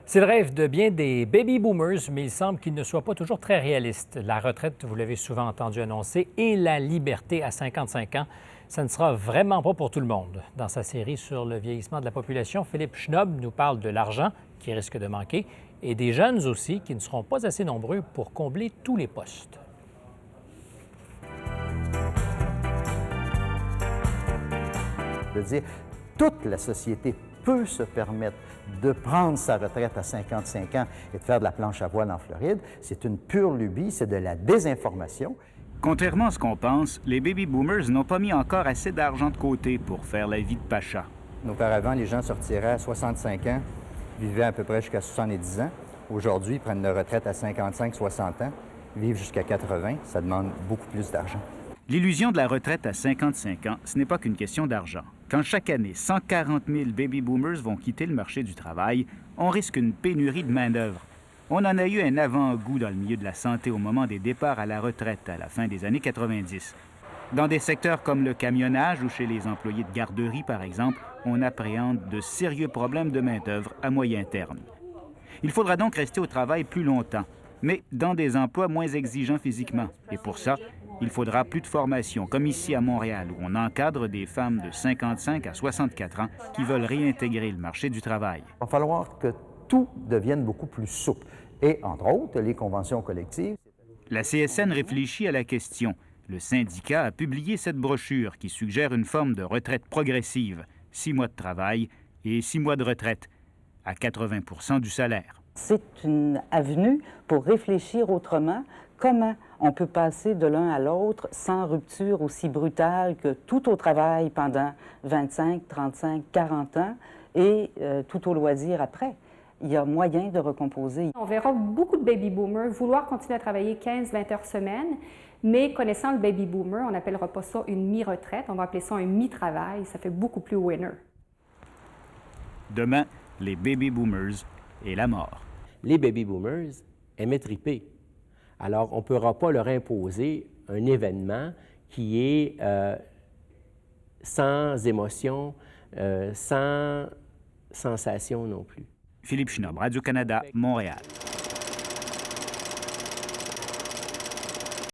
C'est le rêve de bien des baby boomers, mais il semble qu'il ne soit pas toujours très réaliste. La retraite, vous l'avez souvent entendu annoncer, et la liberté à 55 ans, ça ne sera vraiment pas pour tout le monde. Dans sa série sur le vieillissement de la population, Philippe Schnob nous parle de l'argent qui risque de manquer et des jeunes aussi qui ne seront pas assez nombreux pour combler tous les postes. De dire, toute la société peut se permettre de prendre sa retraite à 55 ans et de faire de la planche à voile en Floride. C'est une pure lubie, c'est de la désinformation. Contrairement à ce qu'on pense, les baby boomers n'ont pas mis encore assez d'argent de côté pour faire la vie de pacha. Auparavant, les gens sortiraient à 65 ans, vivaient à peu près jusqu'à 70 ans. Aujourd'hui, ils prennent leur retraite à 55-60 ans, vivent jusqu'à 80. Ça demande beaucoup plus d'argent. L'illusion de la retraite à 55 ans, ce n'est pas qu'une question d'argent. Quand chaque année, 140 000 baby boomers vont quitter le marché du travail, on risque une pénurie de main-d'œuvre. On en a eu un avant-goût dans le milieu de la santé au moment des départs à la retraite à la fin des années 90. Dans des secteurs comme le camionnage ou chez les employés de garderie, par exemple, on appréhende de sérieux problèmes de main-d'œuvre à moyen terme. Il faudra donc rester au travail plus longtemps, mais dans des emplois moins exigeants physiquement. Et pour ça, il faudra plus de formation, comme ici à Montréal, où on encadre des femmes de 55 à 64 ans qui veulent réintégrer le marché du travail. Il va falloir que tout devienne beaucoup plus souple. Et, entre autres, les conventions collectives. La CSN réfléchit à la question. Le syndicat a publié cette brochure qui suggère une forme de retraite progressive, 6 mois de travail et 6 mois de retraite, à 80 du salaire. C'est une avenue pour réfléchir autrement. Comment on peut passer de l'un à l'autre sans rupture aussi brutale que tout au travail pendant 25, 35, 40 ans et tout au loisir après. Il y a moyen de recomposer. On verra beaucoup de baby boomers vouloir continuer à travailler 15-20 heures semaine, mais connaissant le baby boomer, on n'appellera pas ça une mi-retraite, on va appeler ça un mi-travail. Ça fait beaucoup plus winner. Demain, les baby boomers et la mort. Les baby boomers aimaient triper. Alors, on ne pourra pas leur imposer un événement qui est sans émotion, sans sensation non plus. Philippe Schnob, Radio-Canada, Montréal.